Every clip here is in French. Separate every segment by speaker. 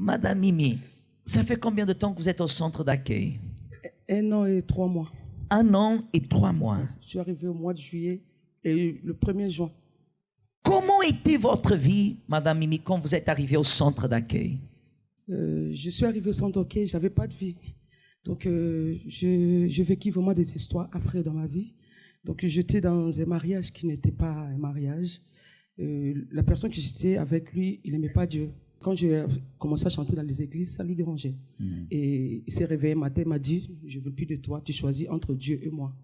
Speaker 1: Madame Mimi, ça fait combien de temps que vous êtes au centre d'accueil?
Speaker 2: 1 an et 3 mois.
Speaker 1: 1 an et 3 mois.
Speaker 2: Je suis arrivé au mois de juillet et le 1er juin.
Speaker 1: Comment était votre vie, Madame Mimi, quand vous êtes arrivée au centre d'accueil?
Speaker 2: Je suis arrivé au centre d'accueil, je n'avais pas de vie. Donc, je vécu vraiment des histoires affreuses dans ma vie. Donc, j'étais dans un mariage qui n'était pas un mariage. La personne que j'étais avec lui, il n'aimait pas Dieu. Quand j'ai commencé à chanter dans les églises, ça lui dérangeait. Et il s'est réveillé un matin, il m'a dit, je ne veux plus de toi, tu choisis entre Dieu et moi.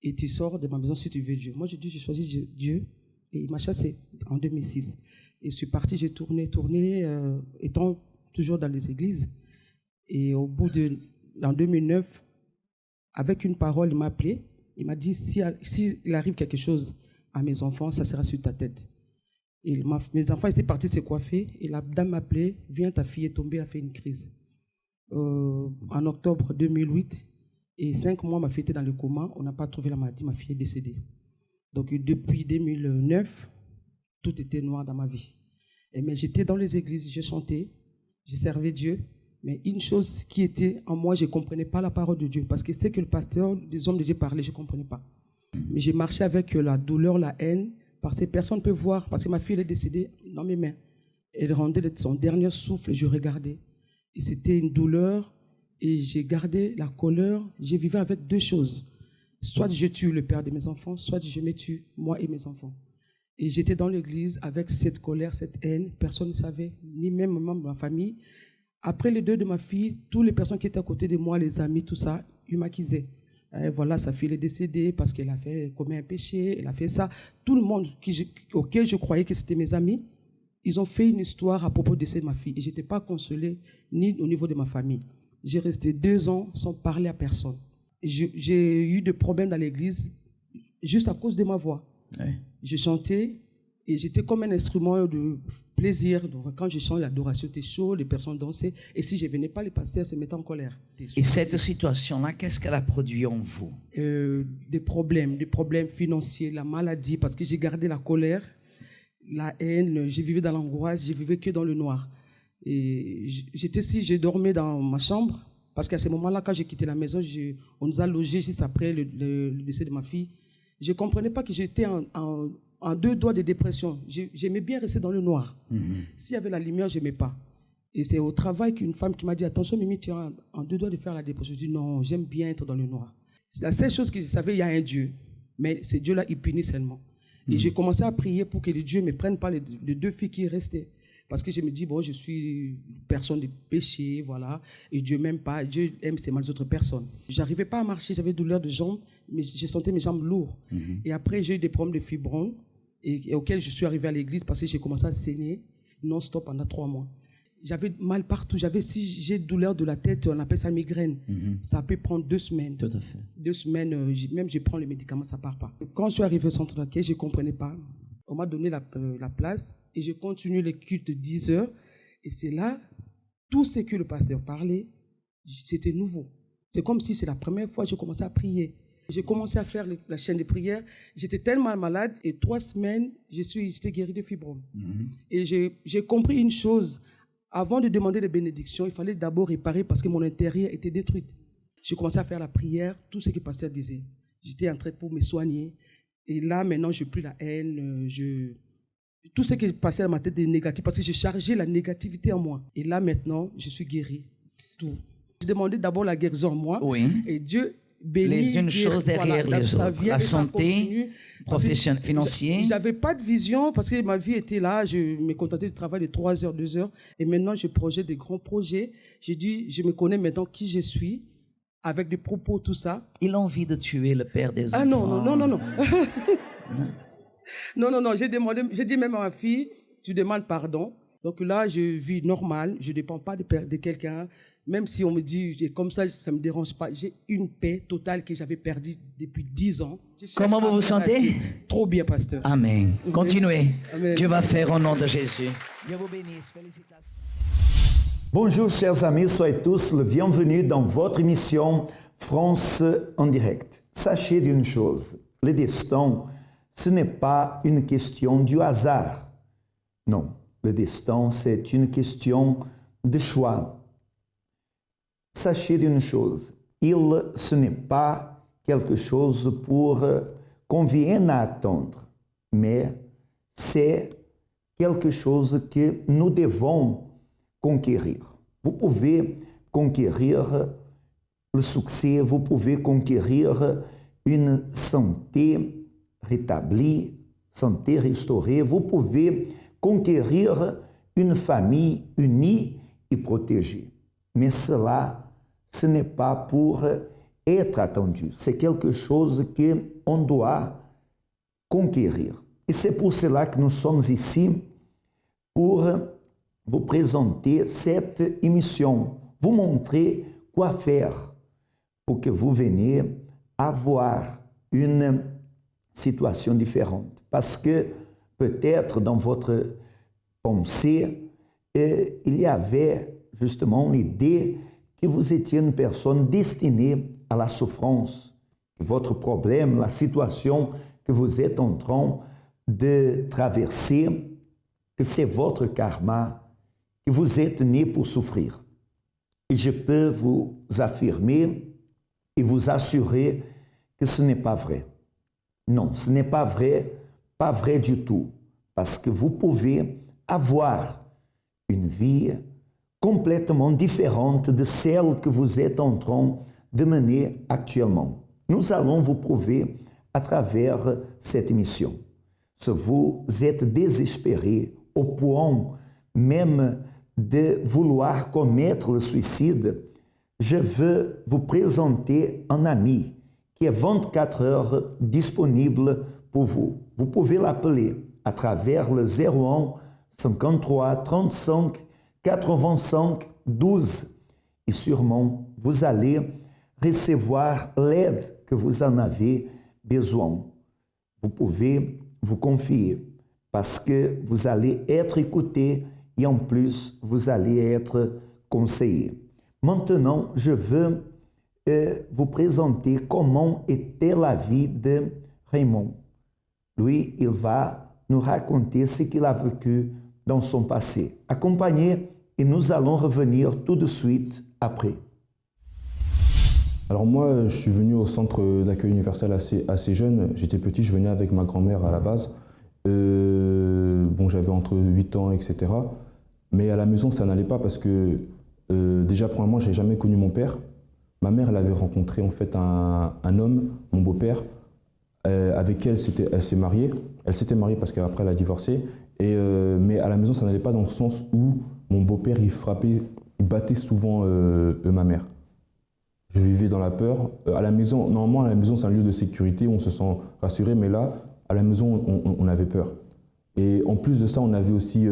Speaker 2: Et tu sors de ma maison si tu veux Dieu. Moi, j'ai dit, j'ai choisi Dieu. Et il m'a chassé en 2006. Et je suis parti, j'ai tourné, étant toujours dans les églises. Et au bout en 2009, avec une parole, il m'a appelé. Il m'a dit, s'il arrive quelque chose à mes enfants, ça sera sur ta tête. Et mes enfants étaient partis se coiffer. Et la dame m'a appelé, viens, ta fille est tombée, elle a fait une crise. En octobre 2008, et 5 mois, ma fille était dans le coma. On n'a pas trouvé la maladie, ma fille est décédée. Donc depuis 2009, tout était noir dans ma vie. Mais j'étais dans les églises, je chantais, je servais Dieu. Mais une chose qui était en moi, je ne comprenais pas la parole de Dieu. Parce que c'est que le pasteur, des hommes de Dieu parlaient, je ne comprenais pas. Mais j'ai marché avec la douleur, la haine, parce que personne ne peut voir. Parce que ma fille elle est décédée dans mes mains. Elle rendait son dernier souffle et je regardais. Et c'était une douleur. Et j'ai gardé la colère. Je vivais avec 2 choses. Soit je tue le père de mes enfants, soit je me tue, moi et mes enfants. Et j'étais dans l'église avec cette colère, cette haine. Personne ne savait, ni même mes membres de ma famille. Après le deuil de ma fille, toutes les personnes qui étaient à côté de moi, les amis, tout ça, ils m'accusaient. Voilà, sa fille est décédée parce qu'elle a commis un péché, elle a fait ça. Tout le monde auquel je croyais que c'était mes amis, ils ont fait une histoire à propos de décès de ma fille. Et je n'étais pas consolée, ni au niveau de ma famille. J'ai resté 2 ans sans parler à personne. J'ai eu des problèmes dans l'église juste à cause de ma voix. Ouais. Je chantais et j'étais comme un instrument de plaisir. Donc, quand je chante, l'adoration était chaude, les personnes dansaient. Et si je ne venais pas, les pasteurs se mettaient en colère.
Speaker 1: Et cette situation-là, qu'est-ce qu'elle a produit en vous?
Speaker 2: Des problèmes financiers, la maladie, parce que j'ai gardé la colère, la haine, je vivais dans l'angoisse, je vivais que dans le noir. Et je dormais dans ma chambre. Parce qu'à ce moment-là, quand j'ai quitté la maison, on nous a logés juste après le décès de ma fille. Je ne comprenais pas que j'étais en 2 doigts de dépression. J'aimais bien rester dans le noir. S'il y avait la lumière, je n'aimais pas. Et c'est au travail qu'une femme qui m'a dit, attention Mimi, tu es en 2 doigts de faire la dépression. Je dis non, j'aime bien être dans le noir. C'est la seule chose que je savais, il y a un Dieu. Mais ce Dieu-là, il punit seulement. Et j'ai commencé à prier pour que le Dieu ne me prenne pas les 2 filles qui restaient. Parce que je me dis, bon, je suis personne de péché, voilà, et Dieu m'aime pas, Dieu aime seulement les autres personnes. Je n'arrivais pas à marcher, j'avais douleur de jambes, mais je sentais mes jambes lourdes. Et après, j'ai eu des problèmes de fibromes, et auxquels je suis arrivé à l'église parce que j'ai commencé à saigner non-stop pendant 3 mois. J'avais mal partout, si j'ai douleur de la tête, on appelle ça migraine. Ça peut prendre 2 semaines. Tout à fait. 2 semaines, même je prends les médicaments, ça ne part pas. Quand je suis arrivé au centre d'accueil, je ne comprenais pas. On m'a donné la place et j'ai continué le culte de 10 heures. Et c'est là, tout ce que le pasteur parlait, c'était nouveau. C'est comme si c'est la première fois que j'ai commencé à prier. J'ai commencé à faire la chaîne de prière. J'étais tellement malade et 3 semaines, j'étais guéri de fibromes. Et j'ai compris une chose. Avant de demander des bénédictions, il fallait d'abord réparer parce que mon intérieur était détruit. J'ai commencé à faire la prière, tout ce que le pasteur disait. J'étais en train pour me soigner. Et là, maintenant, je n'ai plus la haine. Tout ce qui passait dans ma tête est négatif parce que j'ai chargé la négativité en moi. Et là, maintenant, je suis guéri. Tout. J'ai demandé d'abord la guérison en moi. Oui. Et Dieu bénit.
Speaker 1: Les unes choses derrière les autres. La santé, professionnelle, financière.
Speaker 2: Je n'avais pas de vision parce que ma vie était là. Je me contentais du travail de 3 heures, 2 heures. Et maintenant, je projette des grands projets. J'ai dit, je me connais maintenant qui je suis. Avec des propos, tout ça.
Speaker 1: Il a envie de tuer le père des enfants.
Speaker 2: Ah non. Non. J'ai dit même à ma fille, tu demandes pardon. Donc là, je vis normal. Je ne dépends pas de quelqu'un. Même si on me dit, comme ça ne me dérange pas. J'ai une paix totale que j'avais perdue depuis 10 ans.
Speaker 1: Comment vous vous sentez?
Speaker 2: Trop bien, pasteur.
Speaker 1: Amen. Continuez. Amen. Dieu va faire au nom de Jésus. Dieu vous bénisse. Félicitations.
Speaker 3: Bonjour chers amis, soyez tous le bienvenue dans votre émission France en direct. Sachez d'une chose, le destin, ce n'est pas une question du hasard. Non, le destin, c'est une question de choix. Sachez d'une chose, ce n'est pas quelque chose pour qu'on vienne à attendre, mais c'est quelque chose que nous devons conquérir. Vous pouvez conquérir le succès, vous pouvez conquérir une santé rétablie, santé restaurée, vous pouvez conquérir une famille unie et protégée. Mais cela, ce n'est pas pour être attendu, c'est quelque chose qu'on doit conquérir. Et c'est pour cela que nous sommes ici, pour vous présenter cette émission, vous montrer quoi faire pour que vous veniez avoir une situation différente. Parce que peut-être dans votre pensée, il y avait justement l'idée que vous étiez une personne destinée à la souffrance, que votre problème, la situation que vous êtes en train de traverser, que c'est votre karma, que vous êtes né pour souffrir. Et je peux vous affirmer et vous assurer que ce n'est pas vrai. Non, ce n'est pas vrai du tout, parce que vous pouvez avoir une vie complètement différente de celle que vous êtes en train de mener actuellement. Nous allons vous prouver à travers cette émission. Si vous êtes désespéré au point même de vouloir commettre le suicide, je veux vous présenter un ami qui est 24 heures disponible pour vous. Vous pouvez l'appeler à travers le 01 53 35 85 12 et sûrement vous allez recevoir l'aide que vous en avez besoin. Vous pouvez vous confier parce que vous allez être écouté et en plus vous allez être conseillé. Maintenant, je veux vous présenter comment était la vie de Raymond. Lui, il va nous raconter ce qu'il a vécu dans son passé. Accompagnez et nous allons revenir tout de suite après.
Speaker 4: Alors moi, je suis venu au centre d'accueil universel assez jeune. J'étais petit, je venais avec ma grand-mère à la base. Bon, j'avais entre 8 ans, etc. Mais à la maison, ça n'allait pas parce que déjà, premièrement, je n'ai jamais connu mon père. Ma mère, elle avait rencontré en fait un homme, mon beau-père, avec qui elle s'est mariée. Elle s'était mariée parce qu'après, elle a divorcé. Mais à la maison, ça n'allait pas dans le sens où mon beau-père, il frappait, il battait souvent ma mère. Je vivais dans la peur. À la maison, normalement, à la maison, c'est un lieu de sécurité où on se sent rassuré, mais là, à la maison, on avait peur. Et en plus de ça, on avait aussi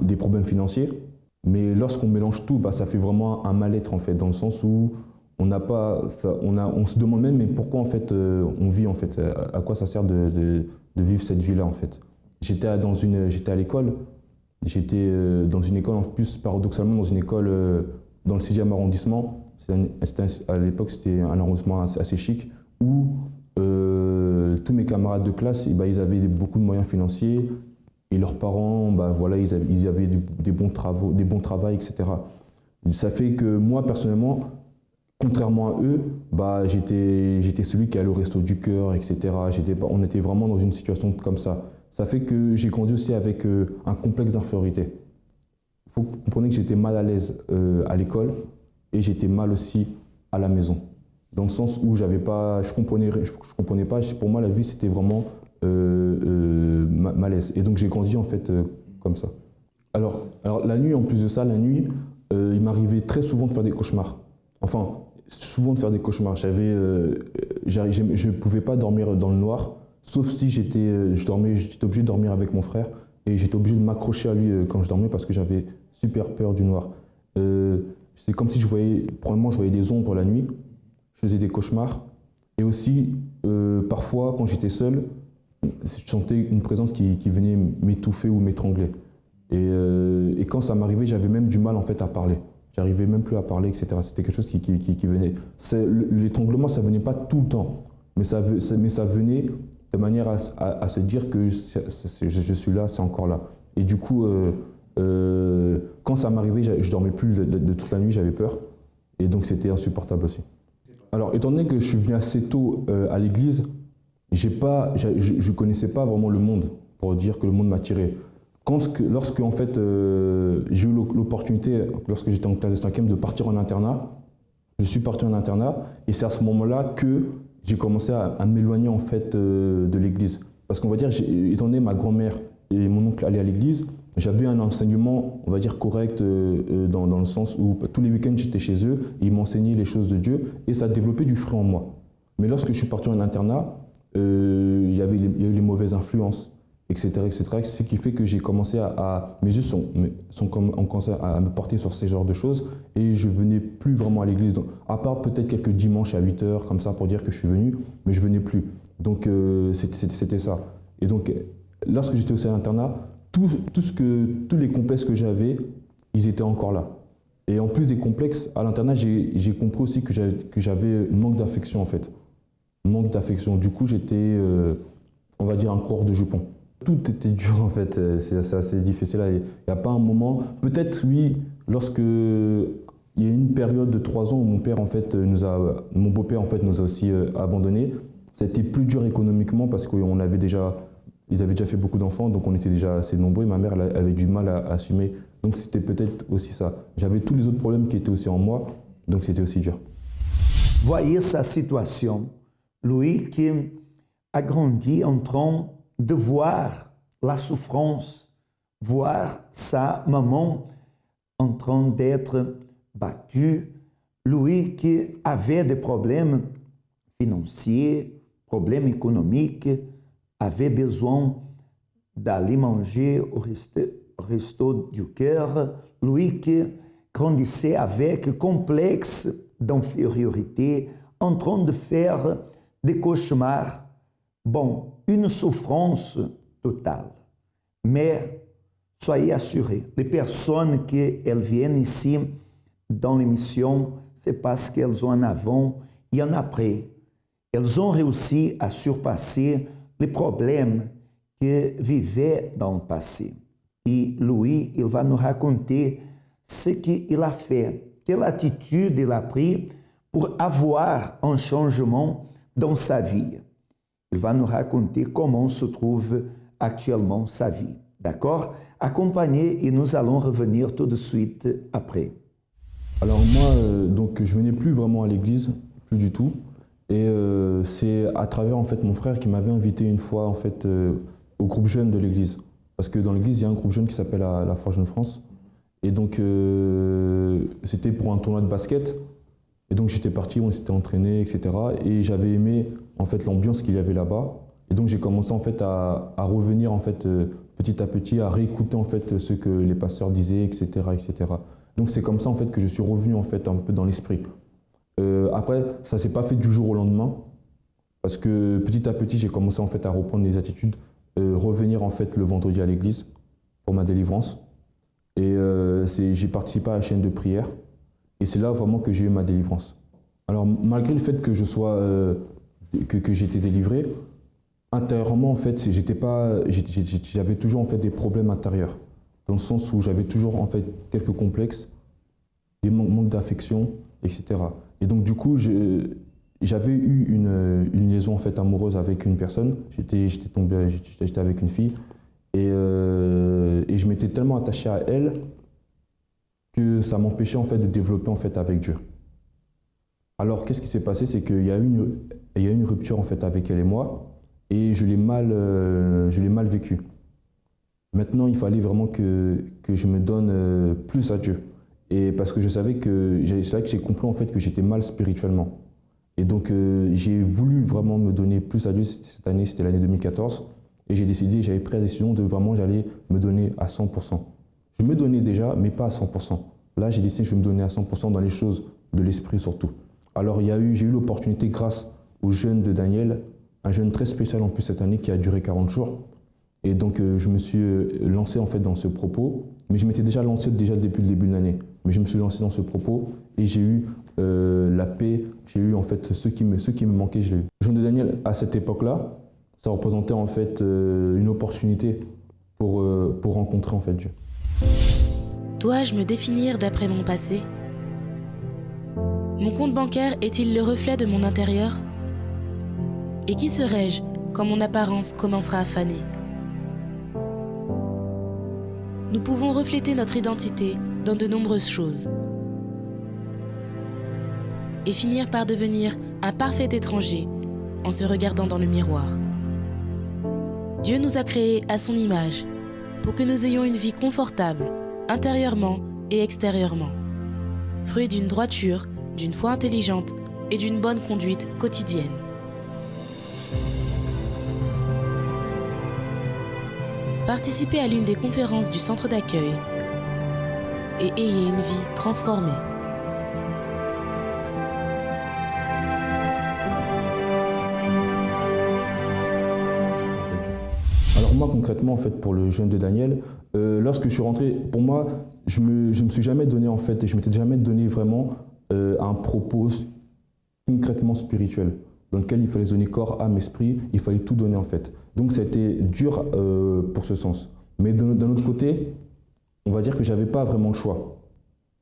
Speaker 4: des problèmes financiers. Mais lorsqu'on mélange tout, ça fait vraiment un mal-être, en fait, dans le sens où on se demande même mais pourquoi en fait on vit en fait, à quoi ça sert de vivre cette vie-là en fait. J'étais à l'école, j'étais dans une école en plus paradoxalement dans une école dans le 6e arrondissement. À l'époque c'était un arrondissement assez chic où tous mes camarades de classe ils avaient beaucoup de moyens financiers et leurs parents voilà, ils avaient des bons travaux, etc. Ça fait que moi personnellement, contrairement à eux, j'étais celui qui allait au resto du cœur, etc. On était vraiment dans une situation comme ça. Ça fait que j'ai grandi aussi avec un complexe d'infériorité. Il faut comprendre que j'étais mal à l'aise à l'école et j'étais mal aussi à la maison. Dans le sens où je comprenais pas, pour moi la vie c'était vraiment malaise. Et donc j'ai grandi en fait comme ça. Alors la nuit, en plus de ça, il m'arrivait très souvent de faire des cauchemars. Enfin, souvent de faire des cauchemars. Je ne pouvais pas dormir dans le noir, sauf si j'étais obligé de dormir avec mon frère et j'étais obligé de m'accrocher à lui quand je dormais parce que j'avais super peur du noir. C'est comme si je voyais des ombres la nuit, je faisais des cauchemars et aussi parfois quand j'étais seul, je sentais une présence qui venait m'étouffer ou m'étrangler. Et quand ça m'arrivait, j'avais même du mal en fait à parler. J'arrivais même plus à parler, etc. C'était quelque chose qui venait. L'étranglement, ça venait pas tout le temps, mais ça venait de manière à se dire que je suis là, c'est encore là. Et du coup, quand quand ça m'arrivait, je dormais plus de toute la nuit, j'avais peur. Et donc c'était insupportable aussi. Alors étant donné que je suis venu assez tôt à l'église, je ne connaissais pas vraiment le monde, pour dire que le monde m'attirait. Lorsque en fait, j'ai eu l'opportunité, lorsque j'étais en classe de 5e, de partir en internat, je suis parti en internat et c'est à ce moment-là que j'ai commencé à m'éloigner en fait de l'église. Parce qu'on va dire, étant donné ma grand-mère et mon oncle allaient à l'église, j'avais un enseignement, on va dire, correct dans le sens où tous les week-ends j'étais chez eux, et ils m'enseignaient les choses de Dieu et ça a développé du fruit en moi. Mais lorsque je suis parti en internat, il y a eu les mauvaises influences, etc., etc. Ce qui fait que j'ai commencé mes yeux ont commencé à me porter sur ces genres de choses et je venais plus vraiment à l'église. À part peut-être quelques dimanches à 8h, comme ça, pour dire que je suis venu, mais je venais plus. Donc c'était ça. Et donc, lorsque j'étais au sein d'internat, tous les complexes que j'avais, ils étaient encore là. Et en plus des complexes, à l'internat, j'ai compris aussi que j'avais un manque d'affection en fait. Un manque d'affection. Du coup, j'étais, on va dire, un coureur de jupons. Tout était dur en fait, c'est assez difficile. Il n'y a pas un moment, peut-être oui, lorsque il y a eu une période de 3 ans où mon beau-père en fait nous a aussi abandonnés. C'était plus dur économiquement parce qu'ils avaient déjà fait beaucoup d'enfants, donc on était déjà assez nombreux. Ma mère elle avait du mal à assumer, donc c'était peut-être aussi ça. J'avais tous les autres problèmes qui étaient aussi en moi, donc c'était aussi dur.
Speaker 3: Voyez sa situation, Louis qui a grandi en train de voir la souffrance, voir sa maman en train d'être battue. Louis qui avait des problèmes financiers, problèmes économiques, avait besoin d'aller manger au resto du cœur. Louis qui grandissait avec complexe d'infériorité, en train de faire des cauchemars. Bon, une souffrance totale. Mais soyez assurés, les personnes qui viennent ici dans l'émission, c'est parce qu'elles ont un avant et un après. Elles ont réussi à surpasser les problèmes que vivaient dans le passé. Et Louis, il va nous raconter ce qu'il a fait, quelle attitude il a pris pour avoir un changement dans sa vie. Il va nous raconter comment se trouve actuellement sa vie. D'accord? Accompagnez et nous allons revenir tout de suite après.
Speaker 4: Alors moi, donc je venais plus vraiment à l'église, plus du tout. Et c'est à travers en fait mon frère qui m'avait invité une fois en fait au groupe jeune de l'église. Parce que dans l'église, il y a un groupe jeune qui s'appelle la Foi Jeune France. Et donc c'était pour un tournoi de basket. Et donc j'étais parti, on s'était entraîné, etc. Et j'avais aimé en fait l'ambiance qu'il y avait là-bas. Et donc j'ai commencé en fait à revenir en fait petit à petit, à réécouter en fait ce que les pasteurs disaient, etc., etc. Donc c'est comme ça en fait que je suis revenu en fait un peu dans l'esprit. Après, ça s'est pas fait du jour au lendemain, parce que petit à petit j'ai commencé en fait à reprendre des attitudes, revenir en fait le vendredi à l'église pour ma délivrance. Et j'ai participé à la chaîne de prière. Et c'est là vraiment que j'ai eu ma délivrance. Alors malgré le fait que que j'ai été délivré, intérieurement en fait, j'avais toujours en fait des problèmes intérieurs, dans le sens où j'avais toujours en fait quelques complexes, des manques d'affection, etc. Et donc du coup, j'avais eu une liaison en fait amoureuse avec une personne. J'étais avec une fille et je m'étais tellement attaché à elle que ça m'empêchait en fait de développer en fait avec Dieu. Alors qu'est-ce qui s'est passé, c'est qu'il y a eu une rupture en fait avec elle et moi, et je l'ai mal vécu. Maintenant, il fallait vraiment que je me donne plus à Dieu, et parce que je savais c'est là que j'ai compris en fait que j'étais mal spirituellement. Et donc j'ai voulu vraiment me donner plus à Dieu. Cette année, c'était l'année 2014, et j'avais pris la décision de vraiment j'allais me donner à 100%. Je me donnais déjà, mais pas à 100%. Là, j'ai décidé que je vais me donner à 100% dans les choses de l'esprit surtout. Alors, j'ai eu l'opportunité grâce au jeûne de Daniel, un jeûne très spécial en plus cette année qui a duré 40 jours. Et donc, je me suis lancé en fait dans ce propos, mais je m'étais déjà lancé depuis le début de l'année. Mais je me suis lancé dans ce propos et j'ai eu la paix, j'ai eu en fait ce qui me manquait, je l'ai eu. Le jeûne de Daniel, à cette époque-là, ça représentait en fait une opportunité pour rencontrer en fait Dieu.
Speaker 5: Dois-je me définir d'après mon passé? Mon compte bancaire est-il le reflet de mon intérieur? Et qui serai-je quand mon apparence commencera à faner? Nous pouvons refléter notre identité dans de nombreuses choses et finir par devenir un parfait étranger en se regardant dans le miroir. Dieu nous a créés à son image pour que nous ayons une vie confortable, intérieurement et extérieurement, fruit d'une droiture, d'une foi intelligente et d'une bonne conduite quotidienne. Participez à l'une des conférences du centre d'accueil et ayez une vie transformée.
Speaker 4: Alors moi concrètement en fait pour le jeûne de Daniel, lorsque je suis rentré, pour moi je me suis jamais donné en fait, et je m'étais jamais donné vraiment un propos concrètement spirituel dans lequel il fallait donner corps, âme, esprit, il fallait tout donner en fait. Donc c'était dur pour ce sens. Mais d'un autre côté, on va dire que j'avais pas vraiment le choix.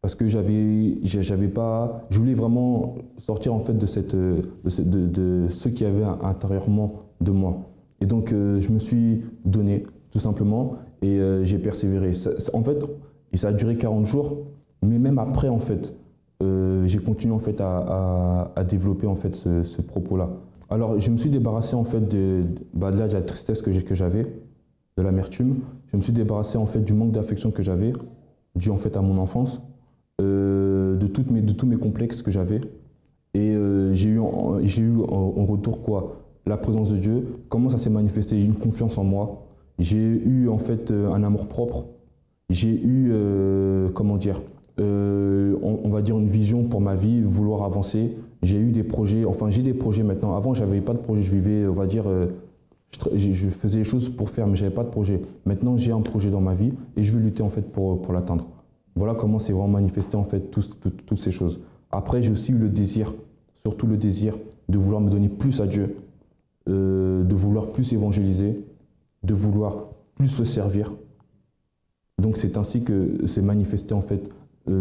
Speaker 4: Parce que je voulais vraiment sortir en fait de ce qu'il y avait intérieurement de moi. Et donc je me suis donné tout simplement et j'ai persévéré. En fait, ça a duré 40 jours, mais même après en fait, j'ai continué en fait à développer en fait ce propos-là. Alors je me suis débarrassé en fait de la tristesse que j'avais, de l'amertume. Je me suis débarrassé en fait du manque d'affection que j'avais, dû en fait à mon enfance, de tous mes complexes que j'avais. Et j'ai eu en retour quoi? La présence de Dieu. Comment ça s'est manifesté? Une confiance en moi. J'ai eu en fait un amour propre. J'ai eu comment dire? On va dire une vision pour ma vie, vouloir avancer. J'ai eu des projets, enfin j'ai des projets maintenant. Avant, j'avais pas de projet, je vivais, on va dire, je faisais les choses pour faire, mais j'avais pas de projet. Maintenant, j'ai un projet dans ma vie et je veux lutter en fait pour l'atteindre. Voilà comment c'est vraiment manifesté en fait toutes ces choses. Après, j'ai aussi eu le désir, surtout le désir de vouloir me donner plus à Dieu, de vouloir plus évangéliser, de vouloir plus le servir. Donc c'est ainsi que s'est manifesté en fait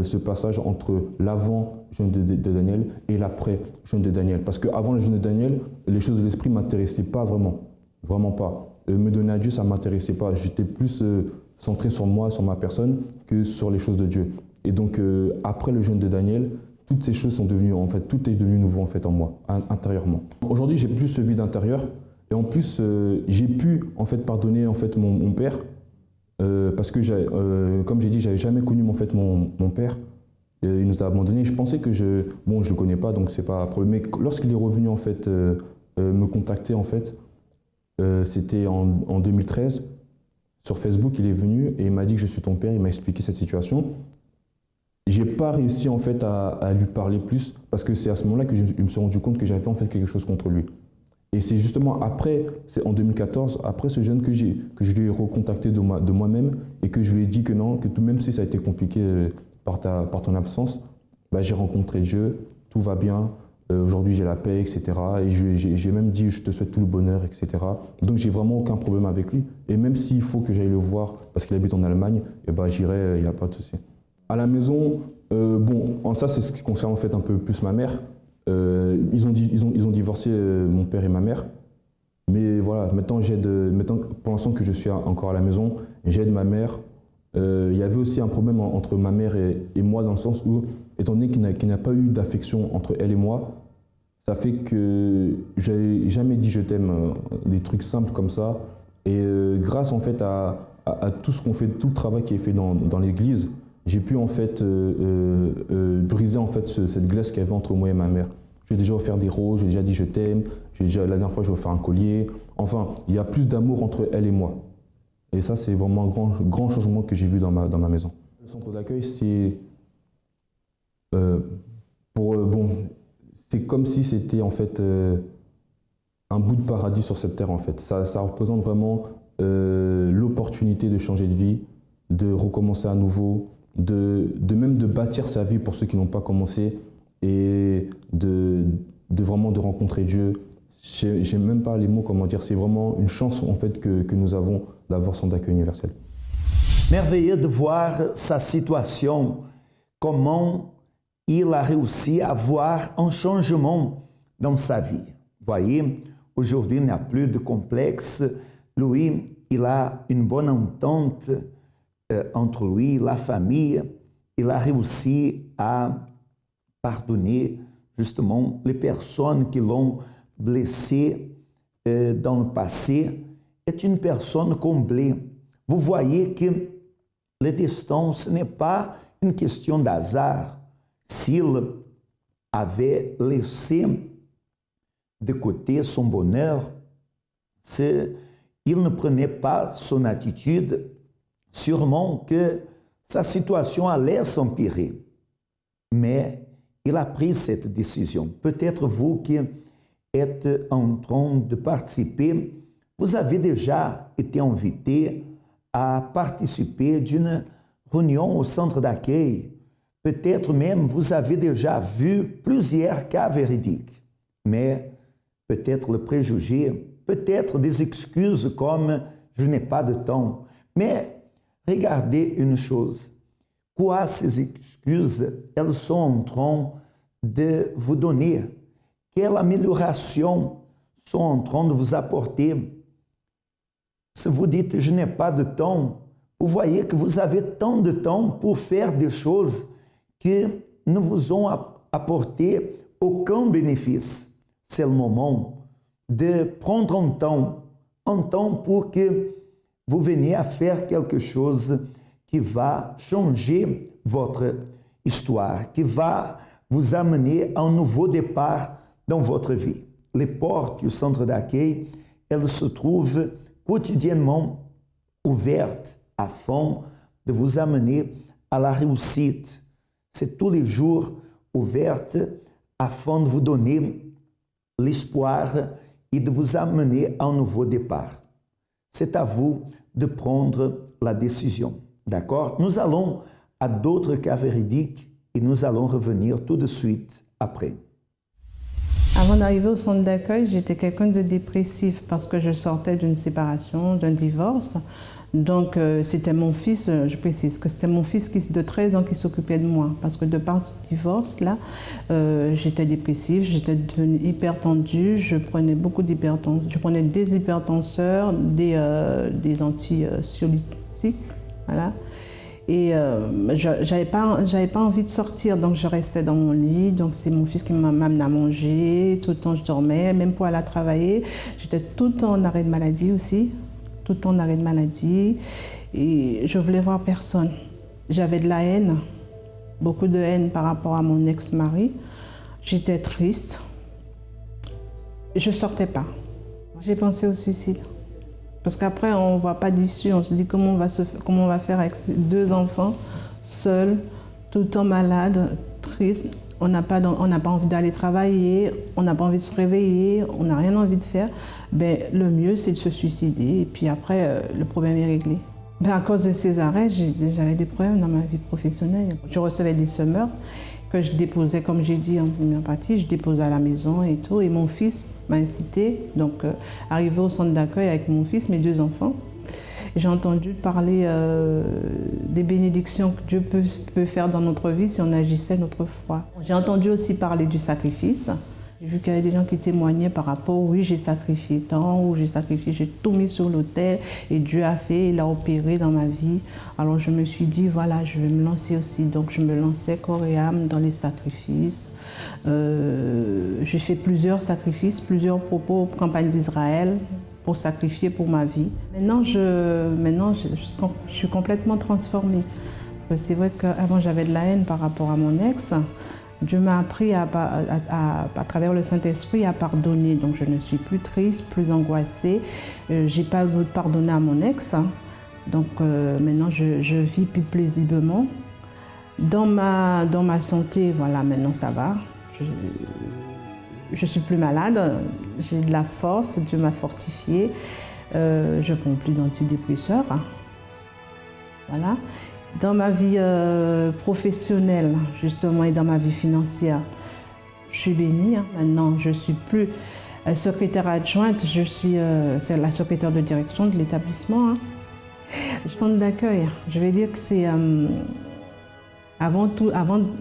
Speaker 4: ce passage entre l'avant-jeûne de Daniel et l'après-jeûne de Daniel. Parce qu'avant le jeûne de Daniel, les choses de l'esprit ne m'intéressaient pas vraiment. Vraiment pas. Me donner à Dieu, ça ne m'intéressait pas. J'étais plus centré sur moi, sur ma personne, que sur les choses de Dieu. Et donc, après le jeûne de Daniel, toutes ces choses sont devenues, en fait, tout est devenu nouveau en fait en moi, intérieurement. Aujourd'hui, j'ai plus ce vide intérieur. Et en plus, j'ai pu en fait pardonner en fait mon père. Parce que, comme j'ai dit, j'avais jamais connu en fait, mon père. Il nous a abandonnés. Je pensais que je le connais pas, donc c'est pas un problème. Mais lorsqu'il est revenu en fait, me contacter en fait, c'était en 2013. Sur Facebook, il est venu et il m'a dit que je suis ton père. Il m'a expliqué cette situation. J'ai pas réussi en fait à lui parler plus parce que c'est à ce moment-là que je me suis rendu compte que j'avais fait en fait quelque chose contre lui. Et c'est justement après, c'est en 2014, après ce jeûne que je lui ai recontacté de moi-même et que je lui ai dit que non, que tout, même si ça a été compliqué par ton absence, bah, j'ai rencontré Dieu, tout va bien, aujourd'hui j'ai la paix, etc. Et j'ai même dit je te souhaite tout le bonheur, etc. Donc j'ai vraiment aucun problème avec lui. Et même s'il faut que j'aille le voir parce qu'il habite en Allemagne, et bah, j'irai, il n'y a pas de souci. À la maison, bon, ça c'est ce qui concerne en fait un peu plus ma mère. Ils ont divorcé mon père et ma mère. Mais voilà, maintenant, pour l'instant que je suis encore à la maison, j'aide ma mère. Il y avait aussi un problème entre ma mère et moi dans le sens où, étant donné qu'il n'y a pas eu d'affection entre elle et moi, ça fait que j'ai jamais dit je t'aime, des trucs simples comme ça. Et grâce en fait à tout ce qu'on fait, tout le travail qui est fait dans l'église, j'ai pu en fait briser en fait cette glace qu'il y avait entre moi et ma mère. J'ai déjà offert des roses, j'ai déjà dit je t'aime, la dernière fois j'ai offert un collier. Enfin, il y a plus d'amour entre elle et moi. Et ça, c'est vraiment un grand changement que j'ai vu dans ma maison. Le centre d'accueil, c'est c'est comme si c'était en fait un bout de paradis sur cette terre en fait. Ça représente vraiment l'opportunité de changer de vie, de recommencer à nouveau, même de bâtir sa vie pour ceux qui n'ont pas commencé et de vraiment de rencontrer Dieu. J'ai même pas les mots, comment dire, c'est vraiment une chance en fait que nous avons d'avoir Centre d'accueil universel.
Speaker 3: merveilleux de voir sa situation, comment il a réussi à avoir un changement dans sa vie. Voyez, aujourd'hui, il n'y a plus de complexe. Lui, il a une bonne entente entre lui et la famille. Il a réussi à pardonner justement les personnes qui l'ont blessé dans le passé. C'est une personne comblée. Vous voyez que le destin, ce n'est pas une question d'hasard. S'il avait laissé de côté son bonheur, il ne prenait pas son attitude, sûrement que sa situation allait s'empirer. Mais il a pris cette décision. Peut-être vous qui êtes en train de participer, vous avez déjà été invité à participer d'une réunion au centre d'accueil. Peut-être même vous avez déjà vu plusieurs cas véridiques, mais peut-être le préjugé, peut-être des excuses comme « je n'ai pas de temps ». Mais regardez une chose, quoi ces excuses, elles sont en train de vous donner? Quelle amélioration sont en train de vous apporter? Si vous dites « je n'ai pas de temps », vous voyez que vous avez tant de temps pour faire des choses qui ne vous ont apporté aucun bénéfice. C'est le moment de prendre un temps pour que vous veniez à faire quelque chose qui va changer votre histoire, qui va vous amener à un nouveau départ dans votre vie. Les portes du centre d'accueil, elles se trouvent quotidiennement ouvertes afin de vous amener à la réussite. C'est tous les jours ouverte afin de vous donner l'espoir et de vous amener à un nouveau départ. C'est à vous de prendre la décision. D'accord? Nous allons à d'autres cas véridiques et nous allons revenir tout de suite après.
Speaker 6: Avant d'arriver au centre d'accueil, j'étais quelqu'un de dépressif parce que je sortais d'une séparation, d'un divorce. Donc c'était mon fils, je précise que c'était mon fils de 13 ans qui s'occupait de moi. Parce que de par ce divorce-là, j'étais dépressive, j'étais devenue hyper tendue, je prenais beaucoup d'hypertension, je prenais des hypertenseurs, des anxiolytiques, voilà. Et j'avais pas envie de sortir, donc je restais dans mon lit. Donc c'est mon fils qui m'amenait à manger, tout le temps je dormais, même pour aller travailler. J'étais tout le temps en arrêt de maladie aussi, tout le temps en arrêt de maladie. Et je voulais voir personne. J'avais de la haine, beaucoup de haine par rapport à mon ex-mari. J'étais triste. Je sortais pas. J'ai pensé au suicide. Parce qu'après, on ne voit pas d'issue. On se dit comment on va faire avec deux enfants, seuls, tout le temps malades, tristes. On n'a pas envie d'aller travailler, on n'a pas envie de se réveiller, on n'a rien envie de faire. Ben, le mieux, c'est de se suicider. Et puis après, le problème est réglé. Ben, à cause de ces arrêts, j'avais des problèmes dans ma vie professionnelle. Je recevais des semeurs que je déposais, comme j'ai dit en première partie, je déposais à la maison et tout. Et mon fils m'a incité, donc arrivé au centre d'accueil avec mon fils, mes deux enfants. J'ai entendu parler des bénédictions que Dieu peut faire dans notre vie si on agissait notre foi. J'ai entendu aussi parler du sacrifice. J'ai vu qu'il y avait des gens qui témoignaient par rapport, oui, j'ai sacrifié tant, ou j'ai tout mis sur l'autel et Dieu a fait, il a opéré dans ma vie. Alors je me suis dit, voilà, je vais me lancer aussi. Donc je me lançais corps et âme dans les sacrifices. J'ai fait plusieurs sacrifices, plusieurs propos aux campagnes d'Israël pour sacrifier pour ma vie. Maintenant, je suis complètement transformée. Parce que c'est vrai qu'avant, j'avais de la haine par rapport à mon ex. Dieu m'a appris à travers le Saint-Esprit à pardonner. Donc je ne suis plus triste, plus angoissée. J'ai pas pardonné à mon ex. Donc maintenant je vis plus paisiblement. Dans ma santé, voilà, maintenant ça va. Je suis plus malade. J'ai de la force, Dieu m'a fortifiée. Je ne prends plus d'antidépresseurs. Voilà. Dans ma vie professionnelle, justement, et dans ma vie financière, je suis bénie. Maintenant, je ne suis plus secrétaire adjointe, c'est la secrétaire de direction de l'établissement. Le centre d'accueil, je vais dire que c'est, avant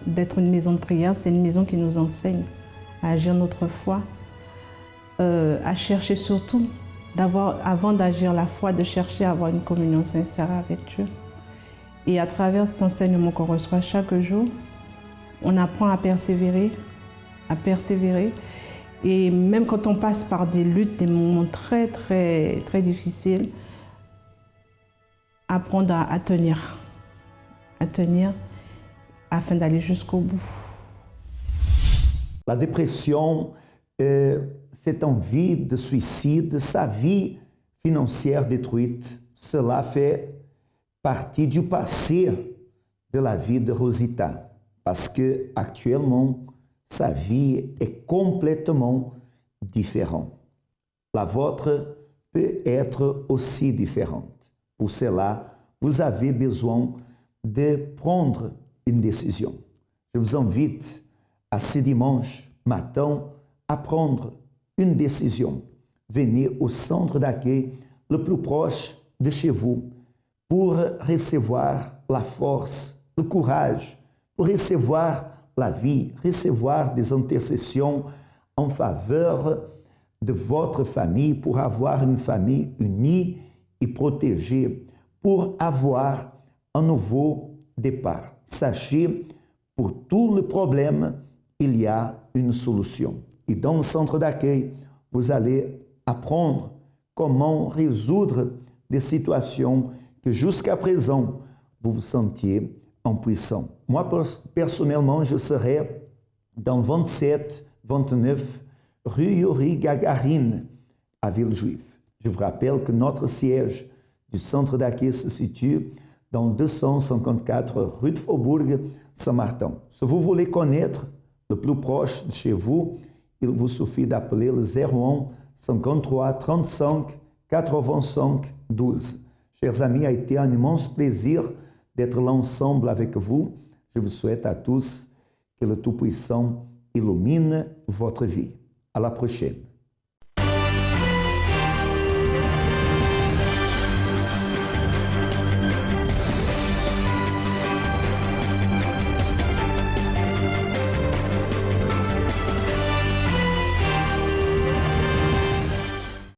Speaker 6: d'être une maison de prière, c'est une maison qui nous enseigne à agir notre foi, à chercher surtout, avant d'agir la foi, de chercher à avoir une communion sincère avec Dieu. Et à travers cet enseignement qu'on reçoit chaque jour, on apprend à persévérer. Et même quand on passe par des luttes, des moments très, très, très difficiles, apprendre à tenir afin d'aller jusqu'au bout.
Speaker 3: La dépression, cette envie de suicide, sa vie financière détruite, cela fait partie du passé de la vie de Rosita. Parce que actuellement, sa vie est complètement différente. La vôtre peut être aussi différente. Pour cela, vous avez besoin de prendre une décision. Je vous invite à ce dimanche matin à prendre une décision. Venez au centre d'accueil le plus proche de chez vous pour recevoir la force, le courage, pour recevoir la vie, recevoir des intercessions en faveur de votre famille, pour avoir une famille unie et protégée, pour avoir un nouveau départ. Sachez, pour tout le problème, il y a une solution. Et dans le centre d'accueil, vous allez apprendre comment résoudre des situations que jusqu'à présent, vous vous sentiez impuissant. Moi, personnellement, je serai dans 27, 29, rue Yuri Gagarin, à Villejuif. Je vous rappelle que notre siège du centre d'accueil se situe dans 254 rue de Faubourg, Saint-Martin. Si vous voulez connaître le plus proche de chez vous, il vous suffit d'appeler le 01 53 35 85 12. Chers amis, a été un immense plaisir d'être là ensemble avec vous. Je vous souhaite à tous que le Tout-Puissant illumine votre vie. À la prochaine.